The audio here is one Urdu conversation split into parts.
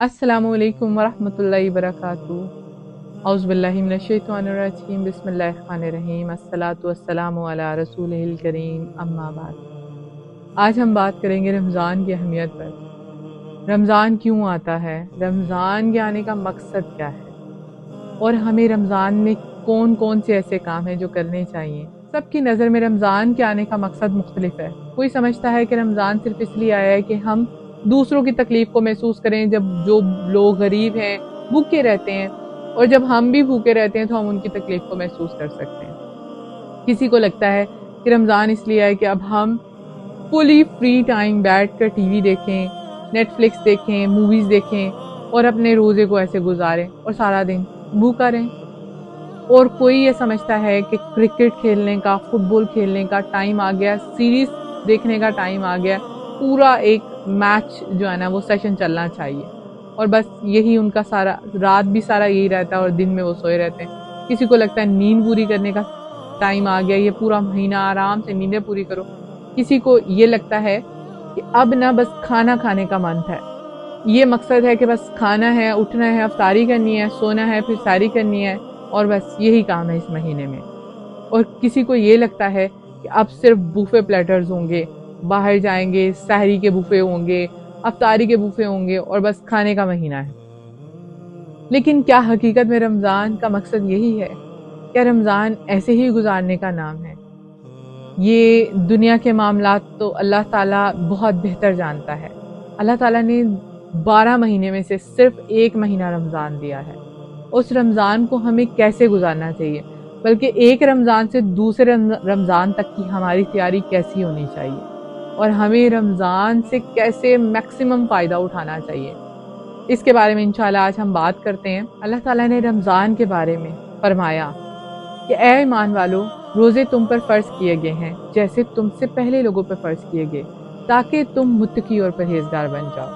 السلام علیکم ورحمۃ اللہ وبرکاتہ۔ اعوذ باللہ من الشیطان الرجیم، بسم اللہ الرحمن الرحیم، الصلاۃ والسلام علی رسول الکریم، اما بعد۔ آج ہم بات کریں گے رمضان کی اہمیت پر۔ رمضان کیوں آتا ہے، رمضان کے آنے کا مقصد کیا ہے، اور ہمیں رمضان میں کون کون سے ایسے کام ہیں جو کرنے چاہیے۔ سب کی نظر میں رمضان کے آنے کا مقصد مختلف ہے۔ کوئی سمجھتا ہے کہ رمضان صرف اس لیے آیا ہے کہ ہم دوسروں کی تکلیف کو محسوس کریں، جب جو لوگ غریب ہیں بھوکے رہتے ہیں، اور جب ہم بھی بھوکے رہتے ہیں تو ہم ان کی تکلیف کو محسوس کر سکتے ہیں۔ کسی کو لگتا ہے کہ رمضان اس لیے آئے کہ اب ہم فلی فری ٹائم بیٹھ کر ٹی وی دیکھیں، نیٹ فلکس دیکھیں، موویز دیکھیں، اور اپنے روزے کو ایسے گزاریں اور سارا دن بھوکا رہیں۔ اور کوئی یہ سمجھتا ہے کہ کرکٹ کھیلنے کا، فٹ بال کھیلنے کا ٹائم آ گیا، سیریز دیکھنے کا ٹائم آ گیا، پورا ایک میچ جو ہے نا وہ سیشن چلنا چاہیے، اور بس یہی ان کا سارا رات بھی سارا یہی رہتا ہے اور دن میں وہ سوئے رہتے ہیں۔ کسی کو لگتا ہے نیند پوری کرنے کا ٹائم آ گیا، یہ پورا مہینہ آرام سے نیندیں پوری کرو۔ کسی کو یہ لگتا ہے کہ اب نہ بس کھانا کھانے کا من ہے، یہ مقصد ہے کہ بس کھانا ہے، اٹھنا ہے، افطاری کرنی ہے، سونا ہے، پھر ساری کرنی ہے، اور بس یہی کام ہے اس مہینے میں۔ اور کسی کو یہ لگتا ہے کہ اب صرف بوفے پلیٹرز ہوں گے، باہر جائیں گے، سحری کے بوفے ہوں گے، افطاری کے بوفے ہوں گے، اور بس کھانے کا مہینہ ہے۔ لیکن کیا حقیقت میں رمضان کا مقصد یہی ہے؟ کیا رمضان ایسے ہی گزارنے کا نام ہے؟ یہ دنیا کے معاملات تو اللہ تعالیٰ بہت بہتر جانتا ہے۔ اللہ تعالیٰ نے 12 مہینے میں سے صرف ایک مہینہ رمضان دیا ہے۔ اس رمضان کو ہمیں کیسے گزارنا چاہیے، بلکہ ایک رمضان سے دوسرے رمضان تک کی ہماری تیاری کیسی ہونی چاہیے، اور ہمیں رمضان سے کیسے میکسیمم فائدہ اٹھانا چاہیے، اس کے بارے میں انشاءاللہ آج ہم بات کرتے ہیں۔ اللہ تعالیٰ نے رمضان کے بارے میں فرمایا کہ اے ایمان والو، روزے تم پر فرض کیے گئے ہیں جیسے تم سے پہلے لوگوں پر فرض کیے گئے، تاکہ تم متقی اور پرہیزگار بن جاؤ۔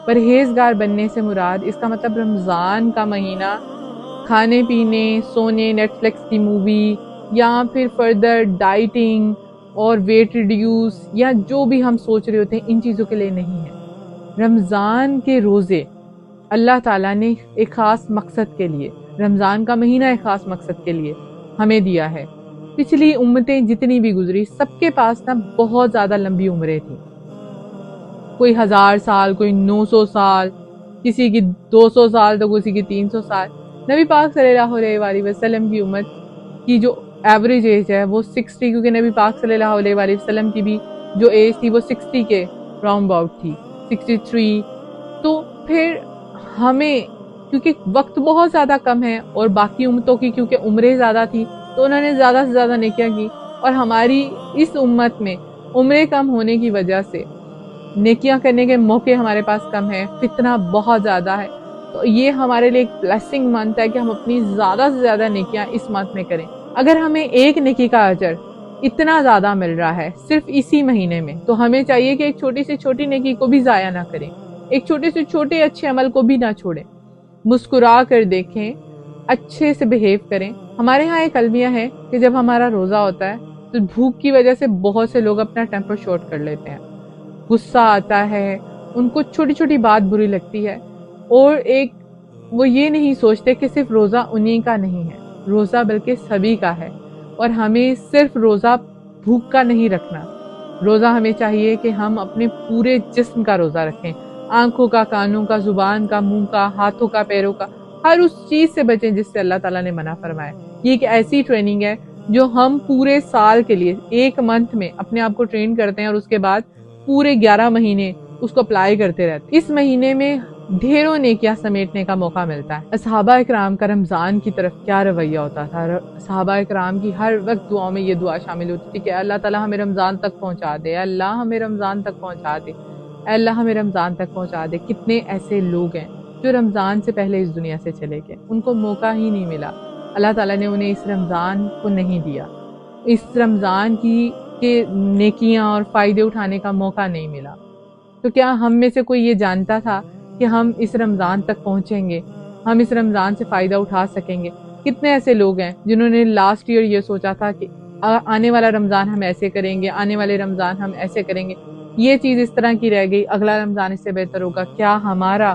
پرہیزگار بننے سے مراد اس کا مطلب رمضان کا مہینہ کھانے پینے، سونے، نیٹ فلکس کی مووی، یا پھر فردر ڈائٹنگ اور ویٹ ریڈیوس، یا جو بھی ہم سوچ رہے ہوتے ہیں، ان چیزوں کے لیے نہیں ہے۔ رمضان کے روزے اللہ تعالیٰ نے ایک خاص مقصد کے لیے، رمضان کا مہینہ ایک خاص مقصد کے لیے ہمیں دیا ہے۔ پچھلی امتیں جتنی بھی گزری، سب کے پاس نا بہت زیادہ لمبی عمریں تھیں، کوئی 1000 سال، کوئی 900 سال، کسی کی 200 سال تو کسی کی 300 سال۔ نبی پاک صلی اللہ علیہ وسلم کی امت کی جو ایوریج ایج ہے وہ 60، کیونکہ نبی پاک صلی اللہ علیہ وسلم کی بھی جو ایج تھی وہ 60 کے راؤنڈ باؤٹ تھی، 63۔ تو پھر ہمیں کیونکہ وقت بہت زیادہ کم ہے، اور باقی امتوں کی کیونکہ عمریں زیادہ تھی تو انہوں نے زیادہ سے زیادہ نیکیاں کی، اور ہماری اس امت میں عمریں کم ہونے کی وجہ سے نیکیاں کرنے کے موقع ہمارے پاس کم ہیں، فتنہ بہت زیادہ ہے۔ تو یہ ہمارے لیے ایک بلیسنگ منتھ ہے کہ ہم اپنی زیادہ سے زیادہ نیکیاں اس منتھ میں کریں۔ اگر ہمیں ایک نیکی کا اجر اتنا زیادہ مل رہا ہے صرف اسی مہینے میں، تو ہمیں چاہیے کہ ایک چھوٹی سے چھوٹی نیکی کو بھی ضائع نہ کریں، ایک چھوٹے سے چھوٹے اچھے عمل کو بھی نہ چھوڑیں، مسکرا کر دیکھیں، اچھے سے بہیو کریں۔ ہمارے ہاں ایک المیہ ہے کہ جب ہمارا روزہ ہوتا ہے تو بھوک کی وجہ سے بہت سے لوگ اپنا ٹیمپر شارٹ کر لیتے ہیں، غصہ آتا ہے، ان کو چھوٹی چھوٹی بات بری لگتی ہے، اور ایک وہ یہ نہیں سوچتے کہ صرف روزہ انہی کا نہیں ہے، روزہ بلکہ سبھی کا ہے، اور ہمیں صرف روزہ بھوک کا نہیں رکھنا۔ روزہ ہمیں چاہیے کہ ہم اپنے پورے جسم کا روزہ رکھیں، آنکھوں کا، کانوں کا، زبان کا، منہ کا، ہاتھوں کا، پیروں کا، ہر اس چیز سے بچیں جس سے اللہ تعالیٰ نے منع فرمایا۔ یہ ایک ایسی ٹریننگ ہے جو ہم پورے سال کے لیے ایک منتھ میں اپنے آپ کو ٹرین کرتے ہیں، اور اس کے بعد پورے 11 مہینے اس کو اپلائی کرتے رہتے ہیں۔ اس مہینے میں ڈھیروں نیکیاں سمیٹنے کا موقع ملتا ہے۔ صحابہ اکرام کا رمضان کی طرف کیا رویہ ہوتا تھا؟ صحابہ اکرام کی ہر وقت دعاؤں میں یہ دعا شامل ہوتی تھی کہ اللہ تعالیٰ ہمیں رمضان تک پہنچا دے، اللہ ہمیں رمضان تک پہنچا دے، اللہ ہمیں رمضان تک پہنچا دے۔ کتنے ایسے لوگ ہیں جو رمضان سے پہلے اس دنیا سے چلے گئے، ان کو موقع ہی نہیں ملا، اللہ تعالیٰ نے انہیں اس رمضان کو نہیں دیا، اس رمضان کی کہ نیکیاں اور فائدے اٹھانے کا موقع نہیں ملا۔ تو کیا ہم میں سے کوئی یہ جانتا تھا کہ ہم اس رمضان تک پہنچیں گے، ہم اس رمضان سے فائدہ اٹھا سکیں گے؟ کتنے ایسے لوگ ہیں جنہوں نے لاسٹ ایئر یہ سوچا تھا کہ آنے والا رمضان ہم ایسے کریں گے، آنے والے رمضان ہم ایسے کریں گے، یہ چیز اس طرح کی رہ گئی، اگلا رمضان اس سے بہتر ہوگا۔ کیا ہمارا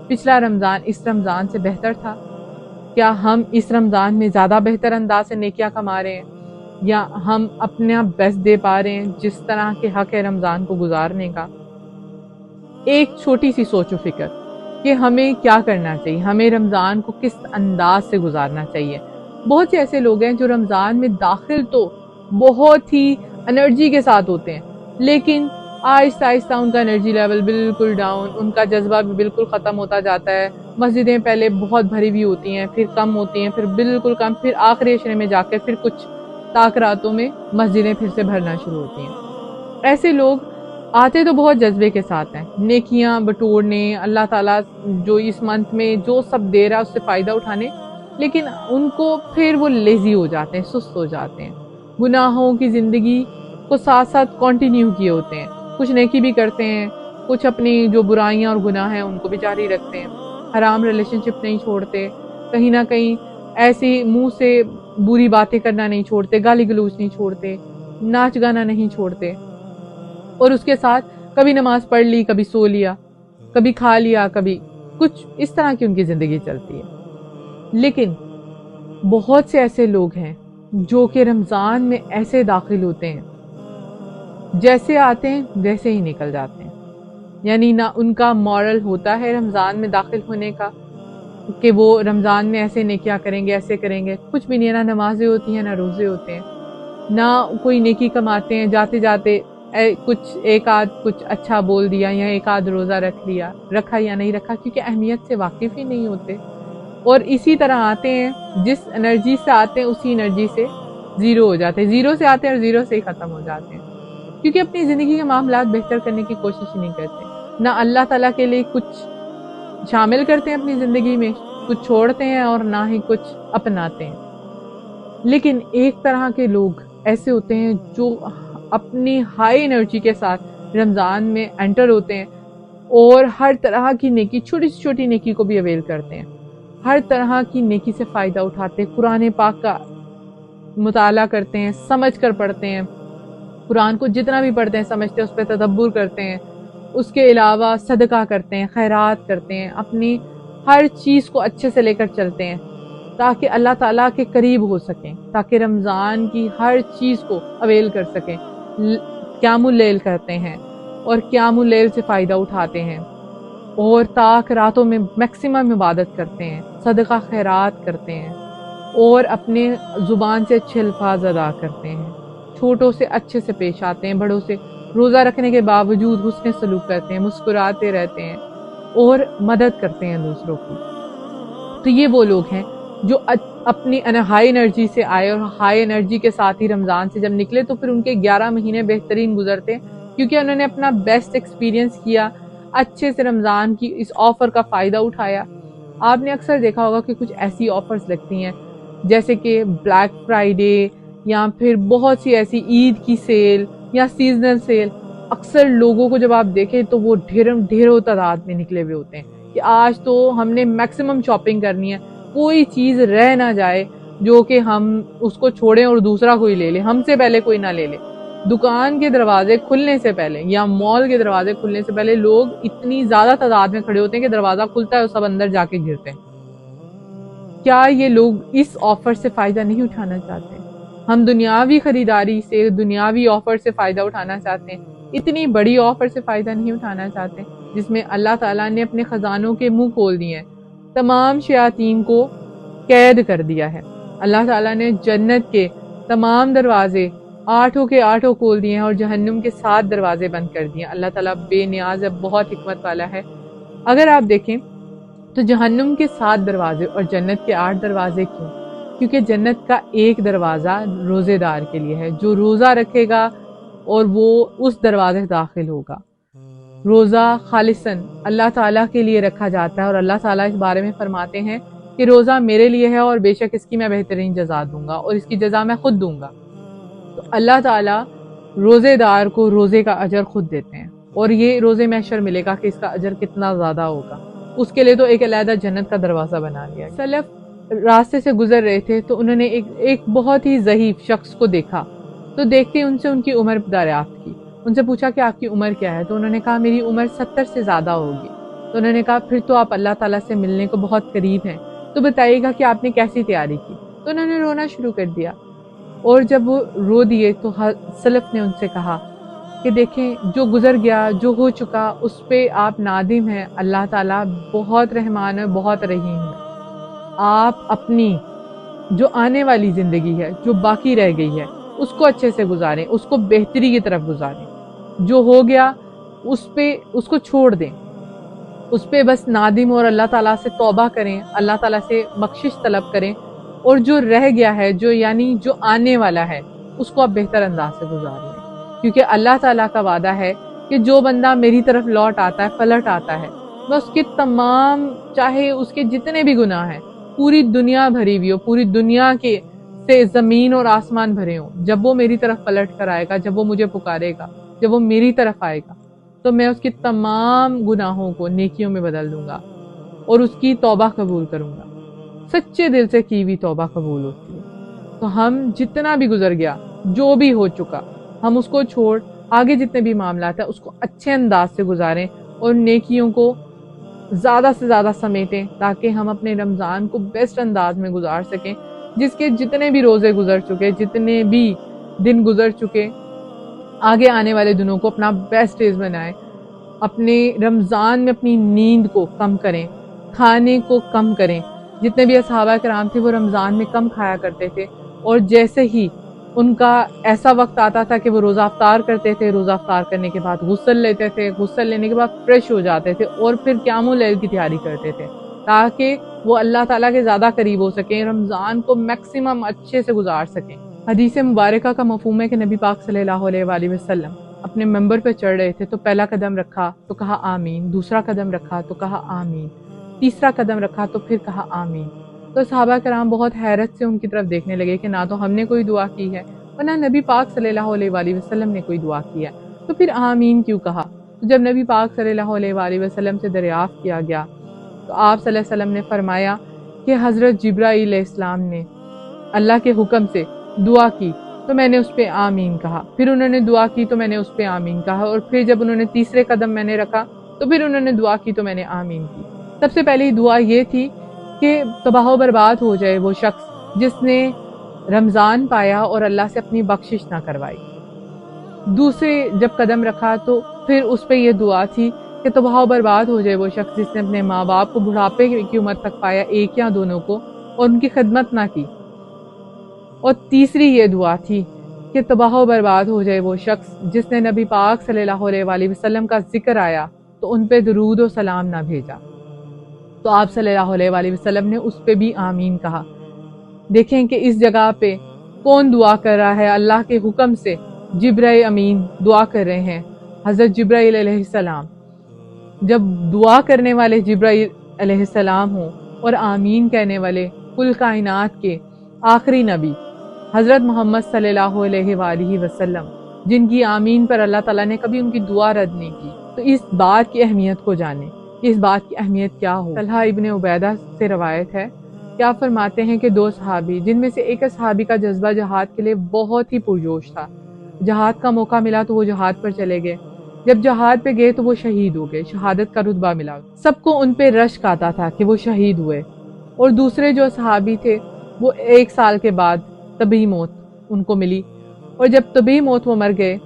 پچھلا رمضان اس رمضان سے بہتر تھا؟ کیا ہم اس رمضان میں زیادہ بہتر انداز سے نیکیاں کما رہے ہیں، یا ہم اپنا بیسٹ دے پا رہے ہیں جس طرح کے حق ہے رمضان کو گزارنے کا؟ ایک چھوٹی سی سوچ و فکر کہ ہمیں کیا کرنا چاہیے، ہمیں رمضان کو کس انداز سے گزارنا چاہیے۔ بہت سے ایسے لوگ ہیں جو رمضان میں داخل تو بہت ہی انرجی کے ساتھ ہوتے ہیں، لیکن آہستہ آہستہ ان کا انرجی لیول بالکل ڈاؤن، ان کا جذبہ بھی بالکل ختم ہوتا جاتا ہے۔ مسجدیں پہلے بہت بھری ہوئی ہوتی ہیں، پھر کم ہوتی ہیں، پھر بالکل کم، پھر آخری عشرے میں جا کے پھر کچھ راتوں میں مسجدیں پھر سے بھرنا شروع ہوتی ہیں۔ ایسے لوگ آتے تو بہت جذبے کے ساتھ ہیں، نیکیاں بٹورنے، اللہ تعالیٰ جو اس منتھ میں جو سب دے رہا ہے اس سے فائدہ اٹھانے، لیکن ان کو پھر وہ لیزی ہو جاتے ہیں، سست ہو جاتے ہیں، گناہوں کی زندگی کو ساتھ ساتھ کنٹینیو کیے ہوتے ہیں، کچھ نیکی بھی کرتے ہیں، کچھ اپنی جو برائیاں اور گناہ ہیں ان کو بھی جاری رکھتے ہیں، حرام ریلیشن شپ نہیں چھوڑتے، کہیں نہ کہیں ایسی منہ سے بری باتیں کرنا نہیں چھوڑتے، گالی گلوچ نہیں چھوڑتے، ناچ گانا نہیں چھوڑتے، اور اس کے ساتھ کبھی نماز پڑھ لی، کبھی سو لیا، کبھی کھا لیا، کبھی کچھ اس طرح کی ان کی زندگی چلتی ہے۔ لیکن بہت سے ایسے لوگ ہیں جو کہ رمضان میں ایسے داخل ہوتے ہیں، جیسے آتے ہیں ویسے ہی نکل جاتے ہیں، یعنی نہ ان کا مورل ہوتا ہے رمضان میں داخل ہونے کا کہ وہ رمضان میں ایسے نیکیاں کریں گے، ایسے کریں گے، کچھ بھی نہیں، نہ نمازیں ہوتی ہیں، نہ روزے ہوتے ہیں، نہ کوئی نیکی کماتے ہیں، جاتے جاتے کچھ ایک آدھ کچھ اچھا بول دیا یا ایک آدھ روزہ رکھا یا نہیں رکھا، کیونکہ اہمیت سے واقف ہی نہیں ہوتے، اور اسی طرح آتے ہیں، جس انرجی سے آتے ہیں اسی انرجی سے زیرو ہو جاتے ہیں، زیرو سے آتے ہیں اور زیرو سے ہی ختم ہو جاتے ہیں، کیونکہ اپنی زندگی کے معاملات بہتر کرنے کی کوشش ہی نہیں کرتے، نہ اللہ تعالیٰ کے لیے کچھ شامل کرتے ہیں اپنی زندگی میں، کچھ چھوڑتے ہیں اور نہ ہی کچھ اپناتے ہیں۔ لیکن ایک طرح کے لوگ ایسے ہوتے ہیں جو اپنی ہائی انرجی کے ساتھ رمضان میں انٹر ہوتے ہیں اور ہر طرح کی نیکی، چھوٹی سے چھوٹی نیکی کو بھی اویل کرتے ہیں، ہر طرح کی نیکی سے فائدہ اٹھاتے ہیں، قرآن پاک کا مطالعہ کرتے ہیں، سمجھ کر پڑھتے ہیں، قرآن کو جتنا بھی پڑھتے ہیں سمجھتے ہیں، اس پہ تدبر کرتے ہیں، اس کے علاوہ صدقہ کرتے ہیں، خیرات کرتے ہیں، اپنی ہر چیز کو اچھے سے لے کر چلتے ہیں تاکہ اللہ تعالیٰ کے قریب ہو سکیں، تاکہ رمضان کی ہر چیز کو اویل کر سکیں، قیام اللیل کرتے ہیں اور قیام اللیل سے فائدہ اٹھاتے ہیں، اور تاک راتوں میں میکسیمم عبادت کرتے ہیں، صدقہ خیرات کرتے ہیں، اور اپنے زبان سے اچھے الفاظ ادا کرتے ہیں، چھوٹوں سے اچھے سے پیش آتے ہیں، بڑوں سے روزہ رکھنے کے باوجود حسن سلوک کرتے ہیں، مسکراتے رہتے ہیں اور مدد کرتے ہیں دوسروں کی۔ تو یہ وہ لوگ ہیں جو اپنی ہائی انرجی سے آئے اور ہائی انرجی کے ساتھ ہی رمضان سے جب نکلے تو پھر ان کے 11 مہینے بہترین گزرتے ہیں، کیونکہ انہوں نے اپنا بیسٹ ایکسپیرینس کیا، اچھے سے رمضان کی اس آفر کا فائدہ اٹھایا۔ آپ نے اکثر دیکھا ہوگا کہ کچھ ایسی آفرز لگتی ہیں جیسے کہ بلیک فرائیڈے یا پھر بہت سی ایسی عید کی سیل یا سیزنل سیل، اکثر لوگوں کو جب آپ دیکھیں تو وہ ڈھیروں تعداد میں نکلے ہوئے ہوتے ہیں کہ آج تو ہم نے میکسیمم شاپنگ کرنی ہے، کوئی چیز رہ نہ جائے جو کہ ہم اس کو چھوڑیں اور دوسرا کوئی لے لے، ہم سے پہلے کوئی نہ لے لے۔ دکان کے دروازے کھلنے سے پہلے یا مال کے دروازے کھلنے سے پہلے لوگ اتنی زیادہ تعداد میں کھڑے ہوتے ہیں کہ دروازہ کھلتا ہے اور سب اندر جا کے گرتے ہیں۔ کیا یہ لوگ اس آفر سے فائدہ نہیں اٹھانا چاہتے؟ ہم دنیاوی خریداری سے، دنیاوی آفر سے فائدہ اٹھانا چاہتے ہیں، اتنی بڑی آفر سے فائدہ نہیں اٹھانا چاہتے جس میں اللہ تعالیٰ نے اپنے خزانوں کے منہ کھول دیے ہیں، تمام شیاطین کو قید کر دیا ہے، اللہ تعالیٰ نے جنت کے تمام دروازے 8 کے 8 کھول دیے ہیں اور جہنم کے 7 دروازے بند کر دیے ہیں۔ اللہ تعالیٰ بے نیاز ہے، بہت حکمت والا ہے۔ اگر آپ دیکھیں تو جہنم کے 7 دروازے اور جنت کے 8 دروازے کیوں؟ کیونکہ جنت کا ایک دروازہ روزے دار کے لیے ہے، جو روزہ رکھے گا اور وہ اس دروازے سے داخل ہوگا۔ روزہ خالصاً اللہ تعالیٰ کے لیے رکھا جاتا ہے اور اللہ تعالیٰ اس بارے میں فرماتے ہیں کہ روزہ میرے لیے ہے اور بے شک اس کی میں بہترین جزا دوں گا اور اس کی جزا میں خود دوں گا۔ تو اللہ تعالیٰ روزے دار کو روزے کا اجر خود دیتے ہیں، اور یہ روزے میں اشر ملے گا کہ اس کا اجر کتنا زیادہ ہوگا، اس کے لیے تو ایک علیحدہ جنت کا دروازہ بنا لیا۔ سلف راستے سے گزر رہے تھے تو انہوں نے ایک بہت ہی ضعیف شخص کو دیکھا، تو دیکھتے ان سے ان کی عمر دریافت کی، ان سے پوچھا کہ آپ کی عمر کیا ہے؟ تو انہوں نے کہا میری عمر 70 سے زیادہ ہوگی۔ تو انہوں نے کہا پھر تو آپ اللہ تعالیٰ سے ملنے کو بہت قریب ہیں، تو بتائیے گا کہ آپ نے کیسی تیاری کی؟ تو انہوں نے رونا شروع کر دیا، اور جب وہ رو دیے تو سلف نے ان سے کہا کہ دیکھیں جو گزر گیا، جو ہو چکا، اس پہ آپ نادم ہیں، اللہ تعالیٰ بہت رحمان ہے، بہت رحیم ہے۔ آپ اپنی جو آنے والی زندگی ہے، جو باقی رہ گئی ہے، اس کو اچھے سے گزاریں، اس کو بہتری کی طرف گزاریں۔ جو ہو گیا اس کو چھوڑ دیں، اس پہ بس نادم اور اللہ تعالیٰ سے توبہ کریں، اللہ تعالیٰ سے بخشش طلب کریں، اور جو رہ گیا ہے، جو آنے والا ہے، اس کو آپ بہتر انداز سے گزار لیں، کیونکہ اللہ تعالیٰ کا وعدہ ہے کہ جو بندہ میری طرف لوٹ آتا ہے، پلٹ آتا ہے، میں اس کے تمام، چاہے اس کے جتنے بھی گناہ ہیں، پوری دنیا بھری ہوئی ہو، پوری دنیا کے سے زمین اور آسمان بھرے ہوں، جب وہ میری طرف پلٹ کر آئے گا، جب وہ مجھے پکارے گا، جب وہ میری طرف آئے گا، تو میں اس کی تمام گناہوں کو نیکیوں میں بدل دوں گا اور اس کی توبہ قبول کروں گا۔ سچے دل سے کی ہوئی توبہ قبول ہوتی ہے۔ تو ہم جتنا بھی گزر گیا، جو بھی ہو چکا، ہم اس کو چھوڑ آگے جتنے بھی معاملات ہیں اس کو اچھے انداز سے گزاریں اور نیکیوں کو زیادہ سے زیادہ سمیٹیں، تاکہ ہم اپنے رمضان کو بیسٹ انداز میں گزار سکیں۔ جس کے جتنے بھی روزے گزر چکے، جتنے بھی دن گزر چکے، آگے آنے والے دنوں کو اپنا بیسٹ ڈیز بنائیں۔ اپنے رمضان میں اپنی نیند کو کم کریں، کھانے کو کم کریں۔ جتنے بھی صحابہ کرام تھے وہ رمضان میں کم کھایا کرتے تھے، اور جیسے ہی ان کا ایسا وقت آتا تھا کہ وہ روزہ افطار کرتے تھے، روزہ افطار کرنے کے بعد غسل لیتے تھے، غسل لینے کے بعد فریش ہو جاتے تھے، اور پھر قیام اللیل کی تیاری کرتے تھے، تاکہ وہ اللہ تعالیٰ کے زیادہ قریب ہو سکیں، رمضان کو میکسیمم اچھے سے گزار سکیں۔ حدیث مبارکہ کا مفہوم ہے کہ نبی پاک صلی اللہ علیہ وآلہ وسلم اپنے ممبر پہ چڑھ رہے تھے تو پہلا قدم رکھا تو کہا آمین، دوسرا قدم رکھا تو کہا آمین، تیسرا قدم رکھا تو پھر کہا آمین۔ تو صحابہ کرام بہت حیرت سے ان کی طرف دیکھنے لگے کہ نہ تو ہم نے کوئی دعا کی ہے اور نہ نبی پاک صلی اللہ علیہ وآلہ وسلم نے کوئی دعا کی ہے، تو پھر آمین کیوں کہا؟ تو جب نبی پاک صلی اللہ علیہ وآلہ وسلم سے دریافت کیا گیا تو آپ صلی اللہ علیہ وسلم نے فرمایا کہ حضرت جبرائیل علیہ السلام نے اللہ کے حکم سے دعا کی تو میں نے اس پہ آمین کہا، پھر انہوں نے دعا کی تو میں نے اس پہ آمین کہا، اور پھر جب انہوں نے تیسرے قدم میں نے رکھا تو پھر انہوں نے دعا کی تو میں نے آمین کی۔ سب سے پہلی دعا یہ تھی کہ تباہ و برباد ہو جائے وہ شخص جس نے رمضان پایا اور اللہ سے اپنی بخشش نہ کروائی۔ دوسرے جب قدم رکھا تو پھر اس پہ یہ دعا تھی کہ تباہ و برباد ہو جائے وہ شخص جس نے اپنے ماں باپ کو بڑھاپے کی عمر تک پایا، ایک یا دونوں کو، اور ان کی خدمت نہ کی۔ اور تیسری یہ دعا تھی کہ تباہ و برباد ہو جائے وہ شخص جس نے نبی پاک صلی اللہ علیہ وآلہ وسلم کا ذکر آیا تو ان پہ درود و سلام نہ بھیجا۔ تو آپ صلی اللہ علیہ وآلہ وسلم نے اس پہ بھی آمین کہا۔ دیکھیں کہ اس جگہ پہ کون دعا کر رہا ہے؟ اللہ کے حکم سے جبرائیل امین دعا کر رہے ہیں، حضرت جبرائیل علیہ السلام۔ جب دعا کرنے والے جبرائیل علیہ السلام ہوں اور آمین کہنے والے کل کائنات کے آخری نبی حضرت محمد صلی اللہ علیہ وآلہ وسلم، جن کی آمین پر اللہ تعالیٰ نے کبھی ان کی دعا رد نہیں کی، تو اس بات کی اہمیت کو جانیں۔ اس بات کی اہمیت کیا ہو؟ طلحہ ابن عبیدہ سے روایت ہے کہ آپ فرماتے ہیں کہ دو صحابی، جن میں سے ایک صحابی کا جذبہ جہاد کے لیے بہت ہی پرجوش تھا، جہاد کا موقع ملا تو وہ جہاد پر چلے گئے، جب جہاد پہ گئے تو وہ شہید ہو گئے، شہادت کا رتبہ ملا، سب کو ان پہ رشک آتا تھا کہ وہ شہید ہوئے۔ اور دوسرے جو صحابی تھے وہ 1 سال کے بعد طبی موت ان کو ملی، اور جب طبی موت وہ مر گئے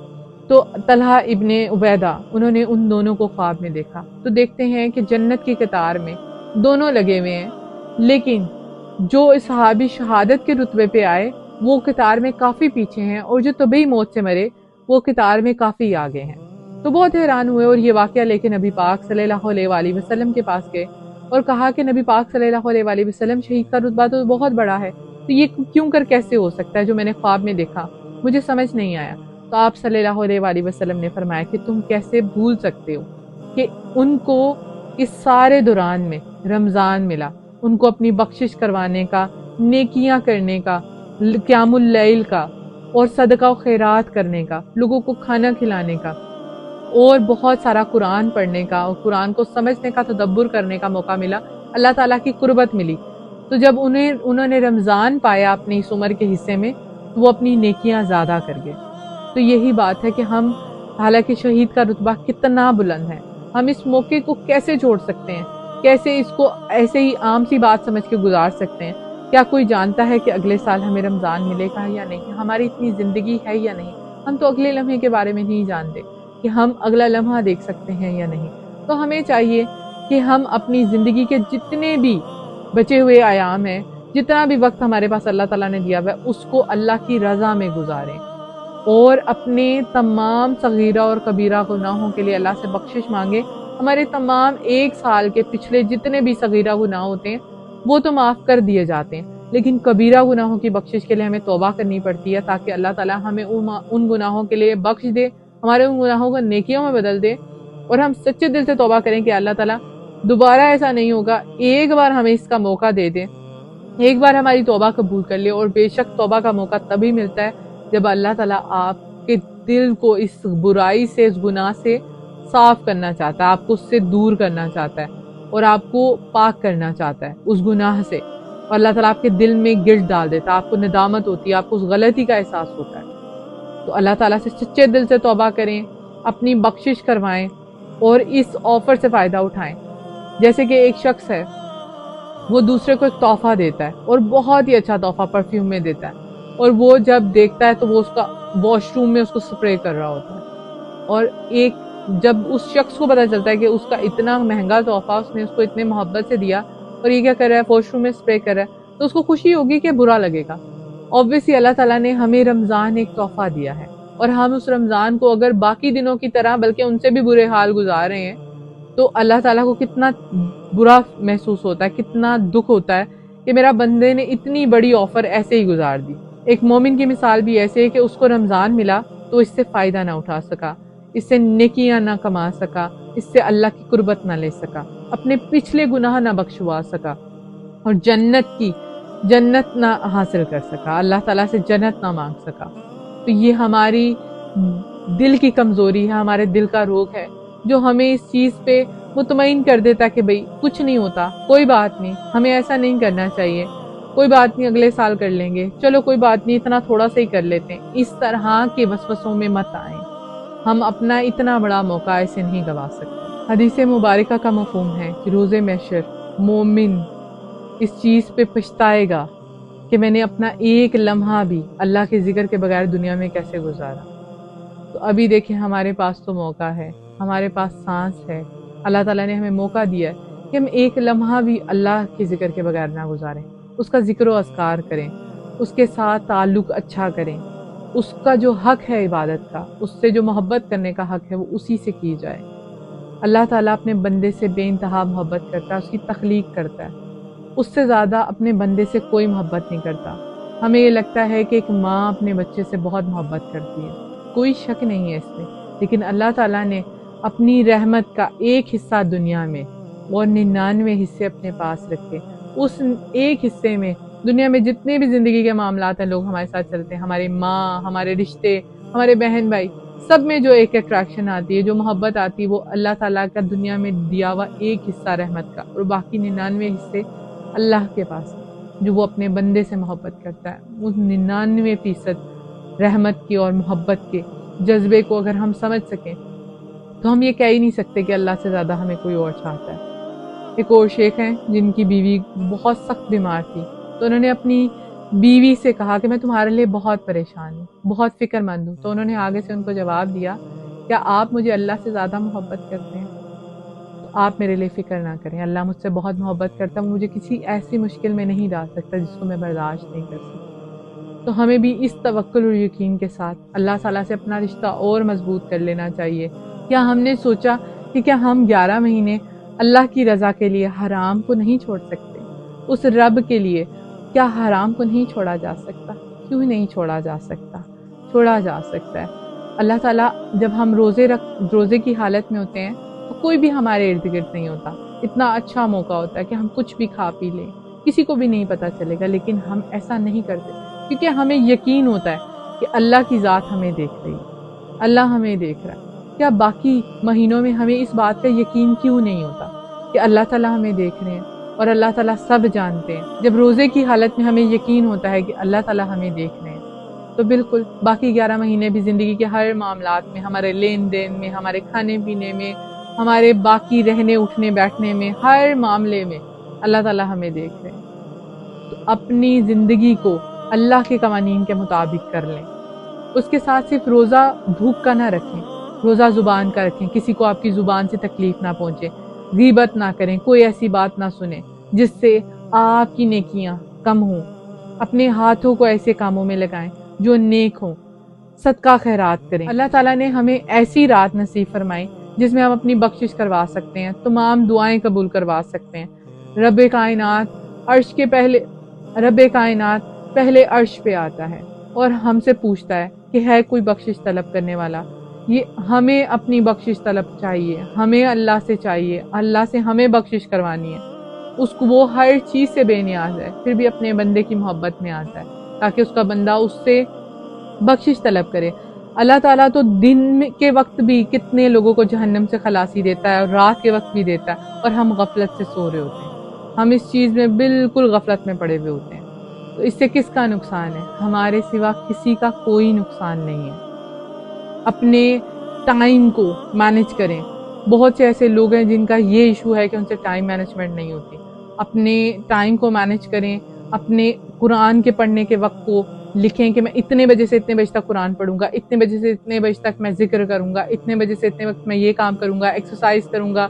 تو طلحہ ابن عبیدہ انہوں نے ان دونوں کو خواب میں دیکھا، تو دیکھتے ہیں کہ جنت کی قطار میں دونوں لگے ہوئے ہیں، لیکن جو صحابی شہادت کے رتبے پہ آئے وہ قطار میں کافی پیچھے ہیں، اور جو طبی موت سے مرے وہ قطار میں کافی آگے ہیں۔ تو بہت حیران ہوئے اور یہ واقعہ لے کے نبی پاک صلی اللہ علیہ وآلہ وسلم کے پاس گئے اور کہا کہ نبی پاک صلی اللہ علیہ وآلہ وسلم، شہید کا رتبہ تو بہت بڑا ہے، تو یہ کیوں کر کیسے ہو سکتا ہے جو میں نے خواب میں دیکھا؟ مجھے سمجھ نہیں آیا۔ تو آپ صلی اللہ علیہ وآلہ وسلم نے فرمایا کہ تم کیسے بھول سکتے ہو کہ ان کو اس سارے دوران میں رمضان ملا، ان کو اپنی بخشش کروانے کا، نیکیاں کرنے کا، قیام اللیل کا، اور صدقہ و خیرات کرنے کا، لوگوں کو کھانا کھلانے کا، اور بہت سارا قرآن پڑھنے کا اور قرآن کو سمجھنے کا، تدبر کرنے کا موقع ملا، اللہ تعالیٰ کی قربت ملی۔ تو جب انہوں نے رمضان پایا اپنی اس عمر کے حصے میں تو وہ اپنی نیکیاں زیادہ کر گئے۔ تو یہی بات ہے کہ ہم، حالانکہ شہید کا رتبہ کتنا بلند ہے، ہم اس موقع کو کیسے چھوڑ سکتے ہیں؟ کیسے اس کو ایسے ہی عام سی بات سمجھ کے گزار سکتے ہیں؟ کیا کوئی جانتا ہے کہ اگلے سال ہمیں رمضان ملے گا یا نہیں؟ ہماری اتنی زندگی ہے یا نہیں؟ ہم تو اگلے لمحے کے بارے میں نہیں جانتے کہ ہم اگلا لمحہ دیکھ سکتے ہیں یا نہیں۔ تو ہمیں چاہیے کہ ہم اپنی زندگی کے جتنے بھی بچے ہوئے ایام ہیں، جتنا بھی وقت ہمارے پاس اللہ تعالیٰ نے دیا ہوا ہے، اس کو اللہ کی رضا میں گزاریں، اور اپنے تمام صغیرہ اور کبیرہ گناہوں کے لیے اللہ سے بخشش مانگے۔ ہمارے تمام ایک سال کے پچھلے جتنے بھی صغیرہ گناہ ہوتے ہیں وہ تو معاف کر دیے جاتے ہیں، لیکن کبیرہ گناہوں کی بخشش کے لیے ہمیں توبہ کرنی پڑتی ہے، تاکہ اللہ تعالیٰ ہمیں ان گناہوں کے لیے بخش دے، ہمارے ان گناہوں کو نیکیوں میں بدل دے، اور ہم سچے دل سے توبہ کریں کہ اللہ تعالیٰ دوبارہ ایسا نہیں ہوگا، ایک بار ہمیں اس کا موقع دے دے، ایک بار ہماری توبہ قبول کر لے۔ اور بے شک توبہ کا موقع تبھی ملتا ہے جب اللہ تعالیٰ آپ کے دل کو اس برائی سے، اس گناہ سے صاف کرنا چاہتا ہے، آپ کو اس سے دور کرنا چاہتا ہے، اور آپ کو پاک کرنا چاہتا ہے اس گناہ سے، اور اللہ تعالیٰ آپ کے دل میں گرد ڈال دیتا ہے، آپ کو ندامت ہوتی ہے، آپ کو اس غلطی کا احساس ہوتا ہے۔ تو اللہ تعالیٰ سے سچے دل سے توبہ کریں، اپنی بخشش کروائیں، اور اس آفر سے فائدہ اٹھائیں۔ جیسے کہ ایک شخص ہے، وہ دوسرے کو ایک تحفہ دیتا ہے، اور بہت ہی اچھا تحفہ پرفیوم میں دیتا ہے، اور وہ جب دیکھتا ہے تو وہ اس کا واش روم میں اس کو سپرے کر رہا ہوتا ہے، اور جب اس شخص کو پتا چلتا ہے کہ اس کا اتنا مہنگا تحفہ اس نے اس کو اتنے محبت سے دیا اور یہ کیا کر رہا ہے، واش روم میں سپرے کر رہا ہے، تو اس کو خوشی ہوگی کہ برا لگے گا؟ obviously اللہ تعالیٰ نے ہمیں رمضان ایک تحفہ دیا ہے، اور ہم اس رمضان کو اگر باقی دنوں کی طرح بلکہ ان سے بھی برے حال گزار رہے ہیں تو اللہ تعالیٰ کو کتنا برا محسوس ہوتا ہے، کتنا دکھ ہوتا ہے کہ میرا بندے نے اتنی بڑی آفر ایسے ہی گزار دی۔ ایک مومن کی مثال بھی ایسے ہے کہ اس کو رمضان ملا تو اس سے فائدہ نہ اٹھا سکا، اس سے نیکیاں نہ کما سکا، اس سے اللہ کی قربت نہ لے سکا، اپنے پچھلے گناہ نہ بخشوا سکا، اور جنت نہ حاصل کر سکا، اللہ تعالیٰ سے جنت نہ مانگ سکا۔ تو یہ ہماری دل کی کمزوری ہے، ہمارے دل کا روگ ہے، جو ہمیں اس چیز پہ مطمئن کر دیتا کہ بھئی کچھ نہیں ہوتا، کوئی بات نہیں، ہمیں ایسا نہیں کرنا چاہیے، کوئی بات نہیں اگلے سال کر لیں گے، چلو کوئی بات نہیں اتنا تھوڑا سا ہی کر لیتے ہیں۔ اس طرح کے وسوسوں میں مت آئیں، ہم اپنا اتنا بڑا موقع ایسے نہیں گوا سکتے۔ حدیث مبارکہ کا مفہوم ہے کہ روز محشر مومن اس چیز پہ پچھتائے گا کہ میں نے اپنا ایک لمحہ بھی اللہ کے ذکر کے بغیر دنیا میں کیسے گزارا۔ تو ابھی دیکھیں ہمارے پاس تو موقع ہے، ہمارے پاس سانس ہے، اللہ تعالیٰ نے ہمیں موقع دیا ہے کہ ہم ایک لمحہ بھی اللہ کے ذکر کے بغیر نہ گزاریں، اس کا ذکر و اذکار کریں، اس کے ساتھ تعلق اچھا کریں، اس کا جو حق ہے عبادت کا، اس سے جو محبت کرنے کا حق ہے وہ اسی سے کی جائے۔ اللہ تعالیٰ اپنے بندے سے بے انتہا محبت کرتا ہے، اس کی تخلیق کرتا ہے، اس سے زیادہ اپنے بندے سے کوئی محبت نہیں کرتا۔ ہمیں یہ لگتا ہے کہ ایک ماں اپنے بچے سے بہت محبت کرتی ہے، کوئی شک نہیں ہے اس میں، لیکن اللہ تعالیٰ نے اپنی رحمت کا ایک حصہ دنیا میں اور 99 حصے اپنے پاس رکھے۔ اس ایک حصے میں دنیا میں جتنے بھی زندگی کے معاملات ہیں، لوگ ہمارے ساتھ چلتے ہیں، ہماری ماں، ہمارے رشتے، ہمارے بہن بھائی، سب میں جو ایک اٹریکشن آتی ہے، جو محبت آتی ہے، وہ اللہ تعالیٰ کا دنیا میں دیا ہوا ایک حصہ رحمت کا، اور باقی 99 حصے اللہ کے پاس جو وہ اپنے بندے سے محبت کرتا ہے۔ اس 99% رحمت کی اور محبت کے جذبے کو اگر ہم سمجھ سکیں تو ہم یہ کہہ ہی نہیں سکتے کہ اللہ سے زیادہ ہمیں کوئی اور چاہتا ہے۔ ایک اور شیخ ہیں جن کی بیوی بہت سخت بیمار تھی، تو انہوں نے اپنی بیوی سے کہا کہ میں تمہارے لیے بہت پریشان ہوں، بہت فکر مند ہوں۔ تو انہوں نے آگے سے ان کو جواب دیا، کیا آپ مجھے اللہ سے زیادہ محبت کرتے ہیں؟ تو آپ میرے لیے فکر نہ کریں، اللہ مجھ سے بہت محبت کرتا ہے، وہ مجھے کسی ایسی مشکل میں نہیں ڈال سکتا جس کو میں برداشت نہیں کر سکتا۔ تو ہمیں بھی اس توکل اور یقین کے ساتھ اللہ تعالیٰ سے اپنا رشتہ اور مضبوط کر لینا چاہیے۔ کیا ہم نے سوچا کہ کیا ہم 11 مہینے اللہ کی رضا کے لیے حرام کو نہیں چھوڑ سکتے؟ اس رب کے لیے کیا حرام کو نہیں چھوڑا جا سکتا؟ کیوں نہیں چھوڑا جا سکتا؟ چھوڑا جا سکتا ہے۔ اللہ تعالیٰ جب ہم روزے کی حالت میں ہوتے ہیں تو کوئی بھی ہمارے ارد گرد نہیں ہوتا، اتنا اچھا موقع ہوتا ہے کہ ہم کچھ بھی کھا پی لیں، کسی کو بھی نہیں پتہ چلے گا، لیکن ہم ایسا نہیں کرتے کیونکہ ہمیں یقین ہوتا ہے کہ اللہ کی ذات ہمیں دیکھ رہی ہے، اللہ ہمیں دیکھ رہا ہے۔ کیا باقی مہینوں میں ہمیں اس بات کا یقین کیوں نہیں ہوتا کہ اللہ تعالیٰ ہمیں دیکھ رہے ہیں اور اللہ تعالیٰ سب جانتے ہیں؟ جب روزے کی حالت میں ہمیں یقین ہوتا ہے کہ اللہ تعالیٰ ہمیں دیکھ رہے ہیں تو بالکل باقی 11 مہینے بھی زندگی کے ہر معاملات میں، ہمارے لین دین میں، ہمارے کھانے پینے میں، ہمارے باقی رہنے اٹھنے بیٹھنے میں، ہر معاملے میں اللہ تعالیٰ ہمیں دیکھ رہے ہیں۔ تو اپنی زندگی کو اللہ کے قوانین کے مطابق کر لیں۔ اس کے ساتھ صرف روزہ بھوک کا نہ رکھیں، روزہ زبان کا رکھیں، کسی کو آپ کی زبان سے تکلیف نہ پہنچے، غیبت نہ کریں، کوئی ایسی بات نہ سنیں جس سے آپ کی نیکیاں کم ہوں۔ اپنے ہاتھوں کو ایسے کاموں میں لگائیں جو نیک ہوں، صدقہ خیرات کریں۔ اللہ تعالیٰ نے ہمیں ایسی رات نصیب فرمائی جس میں ہم اپنی بخشش کروا سکتے ہیں، تمام دعائیں قبول کروا سکتے ہیں۔ رب کائنات پہلے عرش پہ آتا ہے اور ہم سے پوچھتا ہے کہ ہے کوئی بخشش طلب کرنے والا۔ یہ ہمیں اپنی بخشش طلب چاہیے، ہمیں اللہ سے چاہیے، اللہ سے ہمیں بخشش کروانی ہے۔ اس کو وہ ہر چیز سے بے نیاز ہے، پھر بھی اپنے بندے کی محبت میں آتا ہے تاکہ اس کا بندہ اس سے بخشش طلب کرے۔ اللہ تعالیٰ تو دن کے وقت بھی کتنے لوگوں کو جہنم سے خلاصی دیتا ہے اور رات کے وقت بھی دیتا ہے، اور ہم غفلت سے سو رہے ہوتے ہیں، ہم اس چیز میں بالکل غفلت میں پڑے ہوئے ہوتے ہیں۔ تو اس سے کس کا نقصان ہے؟ ہمارے سوا کسی کا کوئی نقصان نہیں ہے۔ اپنے ٹائم کو مینج کریں۔ بہت سے ایسے لوگ ہیں جن کا یہ ایشو ہے کہ ان سے ٹائم مینجمنٹ نہیں ہوتی۔ اپنے ٹائم کو مینج کریں، اپنے قرآن کے پڑھنے کے وقت کو لکھیں کہ میں اتنے بجے سے اتنے بجے تک قرآن پڑھوں گا، اتنے بجے سے اتنے بجے تک میں ذکر کروں گا، اتنے بجے سے اتنے وقت میں یہ کام کروں گا، ایکسرسائز کروں گا،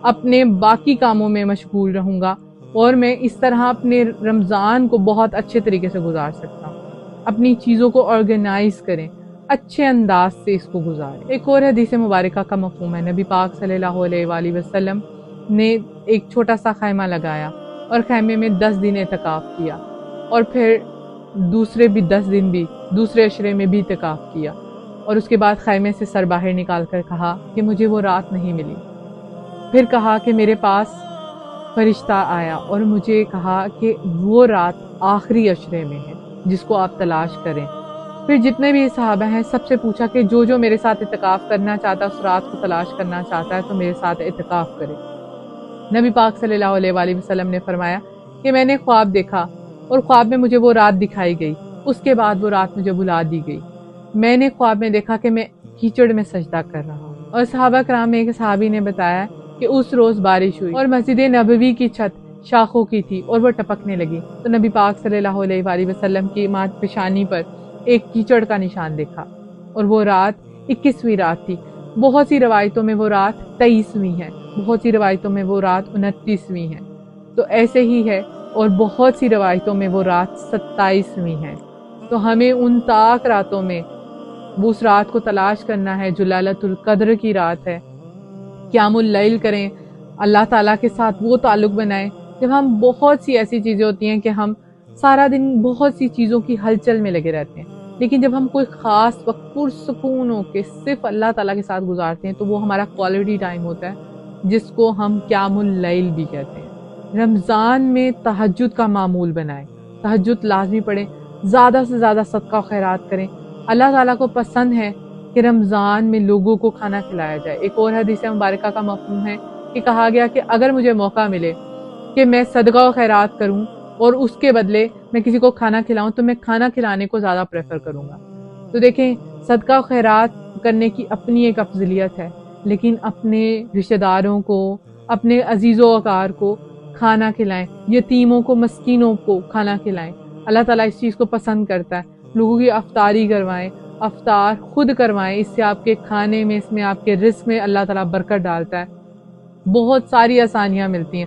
اپنے باقی کاموں میں مشغول رہوں گا، اور میں اس طرح اپنے رمضان کو بہت اچھے طریقے سے گزار سکتا ہوں۔ اپنی چیزوں کو آرگنائز کریں، اچھے انداز سے اس کو گزاریں۔ ایک اور حدیث مبارکہ کا مفہوم ہے، نبی پاک صلی اللہ علیہ وآلہ وسلم نے ایک چھوٹا سا خیمہ لگایا اور خیمے میں 10 دن اعتکاف کیا، اور پھر دوسرے بھی 10 دن بھی دوسرے عشرے میں بھی اعتکاف کیا، اور اس کے بعد خیمے سے سر باہر نکال کر کہا کہ مجھے وہ رات نہیں ملی۔ پھر کہا کہ میرے پاس فرشتہ آیا اور مجھے کہا کہ وہ رات آخری عشرے میں ہے جس کو آپ تلاش کریں۔ پھر جتنے بھی صحابہ ہیں سب سے پوچھا کہ جو میرے ساتھ اعتکاف کرنا چاہتا ہے، اس رات کو تلاش کرنا چاہتا ہے، تو میرے ساتھ اعتکاف کرے۔ نبی پاک صلی اللہ علیہ وآلہ وسلم نے فرمایا کہ میں نے خواب دیکھا اور خواب میں مجھے وہ رات دکھائی گئی، اس کے بعد وہ رات مجھے بلا دی گئی۔ میں نے خواب میں دیکھا کہ میں کیچڑ میں سجدہ کر رہا ہوں، اور صحابہ کرام میں ایک صحابی نے بتایا کہ اس روز بارش ہوئی اور مسجد نبوی کی چھت شاخوں کی تھی اور وہ ٹپکنے لگی، تو نبی پاک صلی اللہ علیہ وآلہ وسلم کی ماتھ پیشانی پر ایک کیچڑ کا نشان دیکھا، اور وہ رات 21ویں رات تھی۔ بہت سی روایتوں میں وہ رات 23ویں ہے، بہت سی روایتوں میں وہ رات 29ویں ہے، تو ایسے ہی ہے، اور بہت سی روایتوں میں وہ رات 27ویں ہے۔ تو ہمیں ان طاق راتوں میں اس رات کو تلاش کرنا ہے جو لیلۃ القدر کی رات ہے۔ قیام اللیل کریں، اللہ تعالیٰ کے ساتھ وہ تعلق بنائیں۔ جب ہم بہت سی ایسی چیزیں ہوتی ہیں کہ ہم سارا دن بہت سی چیزوں کی ہلچل میں لگے رہتے ہیں، لیکن جب ہم کوئی خاص وقت پرسکون ہو کے صرف اللہ تعالیٰ کے ساتھ گزارتے ہیں تو وہ ہمارا کوالٹی ٹائم ہوتا ہے، جس کو ہم قیام اللیل بھی کہتے ہیں۔ رمضان میں تہجد کا معمول بنائیں، تہجد لازمی پڑھیں، زیادہ سے زیادہ صدقہ و خیرات کریں۔ اللہ تعالیٰ کو پسند ہے کہ رمضان میں لوگوں کو کھانا کھلایا جائے۔ ایک اور حدیث مبارکہ کا مفہوم ہے کہ کہا گیا کہ اگر مجھے موقع ملے کہ میں صدقہ و خیرات کروں اور اس کے بدلے میں کسی کو کھانا کھلاؤں تو میں کھانا کھلانے کو زیادہ پریفر کروں گا۔ تو دیکھیں، صدقہ و خیرات کرنے کی اپنی ایک افضلیت ہے، لیکن اپنے رشتہ داروں کو، اپنے عزیز و اقار کو کھانا کھلائیں، یتیموں کو، مسکینوں کو کھانا کھلائیں۔ اللہ تعالیٰ اس چیز کو پسند کرتا ہے۔ لوگوں کی افطاری کروائیں، افطار خود کروائیں، اس سے آپ کے کھانے میں، اس میں آپ کے رزق میں اللہ تعالیٰ برکت ڈالتا ہے، بہت ساری آسانیاں ملتی ہیں،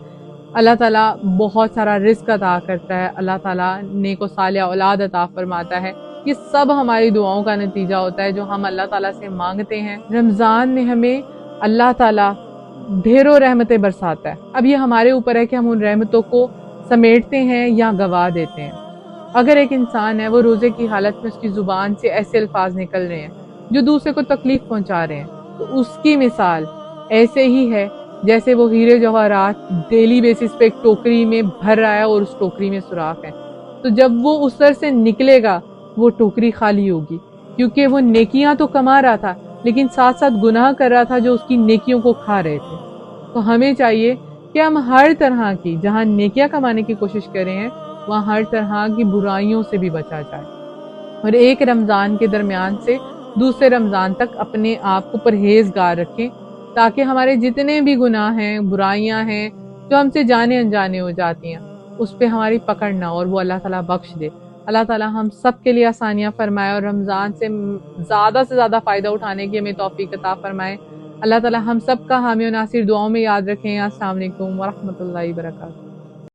اللہ تعالیٰ بہت سارا رزق عطا کرتا ہے، اللہ تعالیٰ نیک و صالح اولاد عطا فرماتا ہے۔ یہ سب ہماری دعاؤں کا نتیجہ ہوتا ہے جو ہم اللہ تعالیٰ سے مانگتے ہیں۔ رمضان میں ہمیں اللہ تعالیٰ ڈھیروں رحمتیں برساتا ہے۔ اب یہ ہمارے اوپر ہے کہ ہم ان رحمتوں کو سمیٹتے ہیں یا گوا دیتے ہیں۔ اگر ایک انسان ہے، وہ روزے کی حالت میں اس کی زبان سے ایسے الفاظ نکل رہے ہیں جو دوسرے کو تکلیف پہنچا رہے ہیں، تو اس کی مثال ایسے ہی ہے جیسے وہ ہیرے جواہرات ڈیلی بیسس پہ ایک ٹوکری میں بھر رہا ہے اور اس ٹوکری میں سوراخ ہے، تو جب وہ اس سر سے نکلے گا وہ ٹوکری خالی ہوگی، کیونکہ وہ نیکیاں تو کما رہا تھا لیکن ساتھ ساتھ گناہ کر رہا تھا جو اس کی نیکیوں کو کھا رہے تھے۔ تو ہمیں چاہیے کہ ہم ہر طرح کی، جہاں نیکیاں کمانے کی کوشش کر رہے ہیں وہاں ہر طرح کی برائیوں سے بھی بچا جائے، اور ایک رمضان کے درمیان سے دوسرے رمضان تک اپنے آپ کو پرہیزگار رکھیں تاکہ ہمارے جتنے بھی گناہ ہیں، برائیاں ہیں جو ہم سے جانے انجانے ہو جاتی ہیں، اس پہ ہماری پکڑ نہ اور وہ اللہ تعالیٰ بخش دے۔ اللہ تعالیٰ ہم سب کے لیے آسانیاں فرمائے اور رمضان سے زیادہ فائدہ اٹھانے کی ہمیں توفیق عطا فرمائے۔ اللہ تعالیٰ ہم سب کا حامی و ناصر دعاؤں میں یاد رکھیں۔ السلام علیکم ورحمۃ اللہ وبرکاتہ۔